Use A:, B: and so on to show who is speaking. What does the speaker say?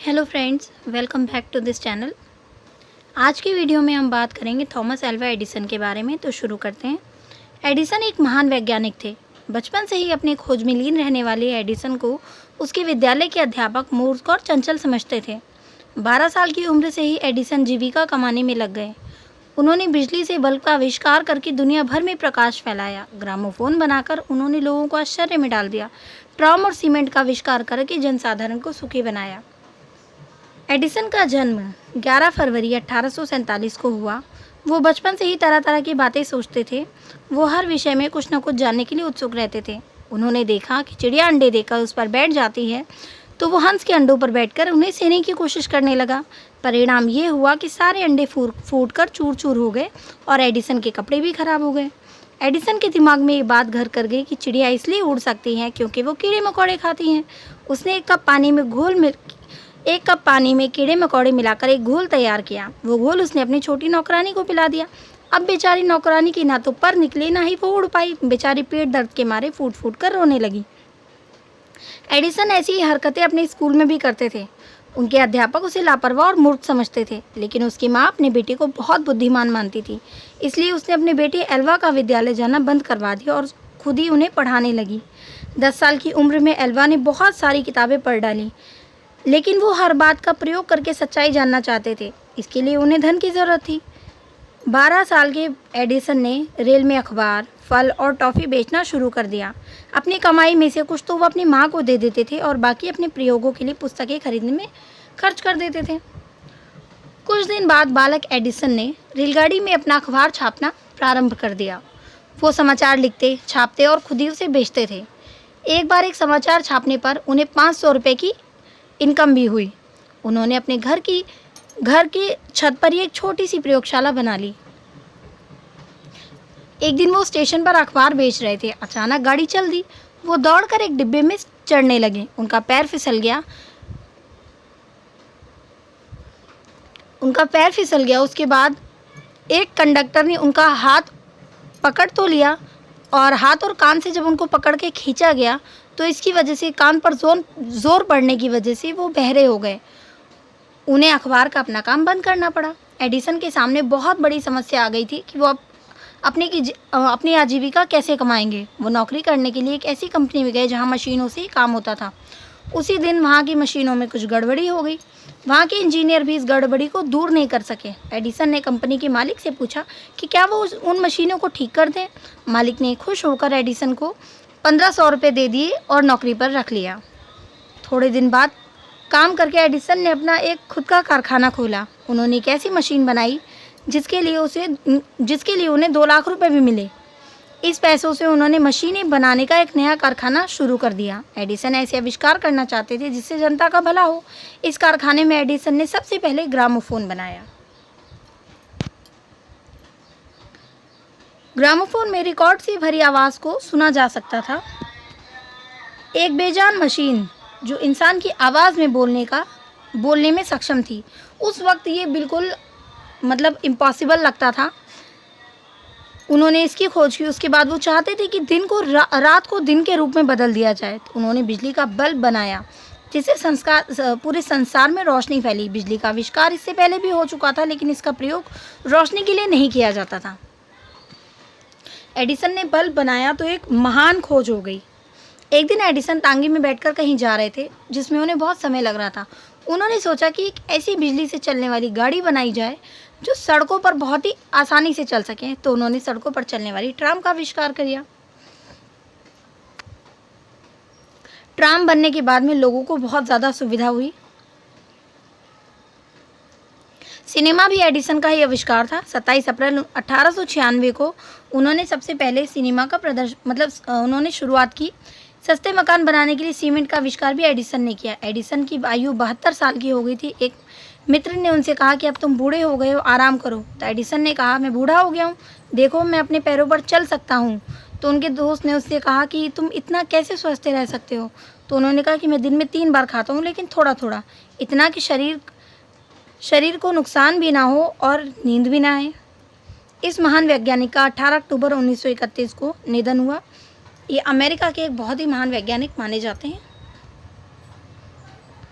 A: Hello friends, welcome back to this channel. आज की video में हम बात करेंगे थॉमस एल्वा एडिसन के बारे में। तो शुरू करते हैं। एडिसन एक महान वैज्ञानिक थे। बचपन से ही अपनी खोज में लीन रहने वाले एडिसन को उसके विद्यालय के अध्यापक मूर्ख और चंचल समझते थे। 12 साल की उम्र से ही एडिसन जीविका कमाने में लग गए। उन्होंने बिजली से बल्ब का आविष्कार करके दुनिया भर में प्रकाश फैलाया। ग्रामोफोन बनाकर उन्होंने लोगों को आश्चर्य में डाल दिया। ट्राम और सीमेंट का आविष्कार करके जनसाधारण को सुखी बनाया। एडिसन का जन्म 11 फरवरी 1847 को हुआ। वो बचपन से ही तरह तरह की बातें सोचते थे। वो हर विषय में कुछ न कुछ जानने के लिए उत्सुक रहते थे। उन्होंने देखा कि चिड़िया अंडे देकर उस पर बैठ जाती है, तो वो हंस के अंडों पर बैठकर उन्हें सेने की कोशिश करने लगा। परिणाम ये हुआ कि सारे अंडे फूट कर चूर चूर हो गए और एडिसन के कपड़े भी खराब हो गए। एडिसन के दिमाग में ये बात घर कर गई कि चिड़िया इसलिए उड़ सकती हैं क्योंकि वो कीड़े मकोड़े खाती हैं। उसने एक कप पानी में कीड़े मकोड़े मिलाकर एक घोल तैयार किया। वो घोल उसने अपनी छोटी नौकरानी को पिला दिया। अब बेचारी नौकरानी की ना तो पर निकले ना ही वो उड़ पाई। बेचारी पेट दर्द के मारे फूट फूट कर रोने लगी। एडिसन ऐसी ही हरकतें अपने स्कूल में भी करते थे। उनके अध्यापक उसे लापरवाह और मूर्ख समझते थे, लेकिन उसकी माँ अपने बेटे को बहुत बुद्धिमान मानती थी। इसलिए उसने अपने बेटे एल्वा का विद्यालय जाना बंद करवा दिया और खुद ही उन्हें पढ़ाने लगी। 10 साल की उम्र में एल्वा ने बहुत सारी किताबें पढ़ डाली, लेकिन वो हर बात का प्रयोग करके सच्चाई जानना चाहते थे। इसके लिए उन्हें धन की ज़रूरत थी। 12 साल के एडिसन ने रेल में अखबार, फल और टॉफ़ी बेचना शुरू कर दिया। अपनी कमाई में से कुछ तो वो अपनी माँ को दे देते थे और बाकी अपने प्रयोगों के लिए पुस्तकें खरीदने में खर्च कर देते थे। कुछ दिन बाद बालक एडिसन ने रेलगाड़ी में अपना अखबार छापना प्रारंभ कर दिया। वो समाचार लिखते, छापते और खुद ही उसे बेचते थे। एक बार एक समाचार छापने पर उन्हें 500 रुपये की इनकम भी हुई। उन्होंने अपने घर की छत पर ही एक छोटी सी प्रयोगशाला बना ली। एक दिन वो स्टेशन पर अखबार बेच रहे थे। अचानक गाड़ी चल दी। वो दौड़कर एक डिब्बे में चढ़ने लगे। उनका पैर फिसल गया। उसके बाद एक कंडक्टर ने उनका हाथ पकड़ तो लिया, और हाथ और कान से जब उनको पकड़ के खींचा गया तो इसकी वजह से कान पर जोर पड़ने की वजह से वो बहरे हो गए। उन्हें अखबार का अपना काम बंद करना पड़ा। एडिसन के सामने बहुत बड़ी समस्या आ गई थी कि वो अपनी आजीविका कैसे कमाएंगे। वो नौकरी करने के लिए एक ऐसी कंपनी में गए जहां मशीनों से ही काम होता था। उसी दिन वहां की मशीनों में कुछ गड़बड़ी हो गई। वहां के इंजीनियर भी इस गड़बड़ी को दूर नहीं कर सके। एडिसन ने कंपनी के मालिक से पूछा कि क्या वो उन मशीनों को ठीक कर दें। मालिक ने खुश होकर एडिसन को 1500 रुपये दे दिए और नौकरी पर रख लिया। थोड़े दिन बाद काम करके एडिसन ने अपना एक खुद का कारखाना खोला। उन्होंने एक ऐसी मशीन बनाई जिसके लिए उन्हें 2 लाख रुपए भी मिले। इस पैसों से उन्होंने मशीनें बनाने का एक नया कारखाना शुरू कर दिया। एडिसन ऐसे आविष्कार करना चाहते थे जिससे जनता का भला हो। इस कारखाने में एडिसन ने सबसे पहले ग्रामोफोन बनाया। ग्रामोफोन में रिकॉर्ड से भरी आवाज़ को सुना जा सकता था। एक बेजान मशीन जो इंसान की आवाज़ में बोलने में सक्षम थी। उस वक्त ये बिल्कुल इम्पॉसिबल लगता था। उन्होंने इसकी खोज की। उसके बाद वो चाहते थे कि रात को दिन के रूप में बदल दिया जाए। तो उन्होंने बिजली का बल्ब बनाया जिससे पूरे संसार में रोशनी फैली। बिजली का आविष्कार इससे पहले भी हो चुका था, लेकिन इसका प्रयोग रोशनी के लिए नहीं किया जाता था। एडिसन ने बल्ब बनाया तो एक महान खोज हो गई। एक दिन एडिसन टांगे में बैठकर कहीं जा रहे थे जिसमें उन्हें बहुत समय लग रहा था। उन्होंने सोचा कि एक ऐसी बिजली से चलने वाली गाड़ी बनाई जाए जो सड़कों पर बहुत ही आसानी से चल सके। तो उन्होंने सड़कों पर चलने वाली ट्राम का आविष्कार किया। ट्राम बनने के बाद में लोगों को बहुत ज़्यादा सुविधा हुई। सिनेमा भी एडिसन का ही आविष्कार था। 27 अप्रैल 1896 को उन्होंने सबसे पहले सिनेमा का उन्होंने शुरुआत की। सस्ते मकान बनाने के लिए सीमेंट का आविष्कार भी एडिसन ने किया। एडिसन की आयु 72 साल की हो गई थी। एक मित्र ने उनसे कहा कि अब तुम बूढ़े हो गए हो, आराम करो। तो एडिसन ने कहा, मैं बूढ़ा हो गया हूँ, देखो मैं अपने पैरों पर चल सकता हूँ। तो उनके दोस्त ने उससे कहा कि तुम इतना कैसे स्वस्थ रह सकते हो। तो उन्होंने कहा कि मैं दिन में 3 बार खाता हूँ, लेकिन थोड़ा थोड़ा, इतना कि शरीर को नुकसान भी ना हो और नींद भी ना आए। इस महान वैज्ञानिक का 18 अक्टूबर 1931 को निधन हुआ। ये अमेरिका के एक बहुत ही महान वैज्ञानिक माने जाते हैं।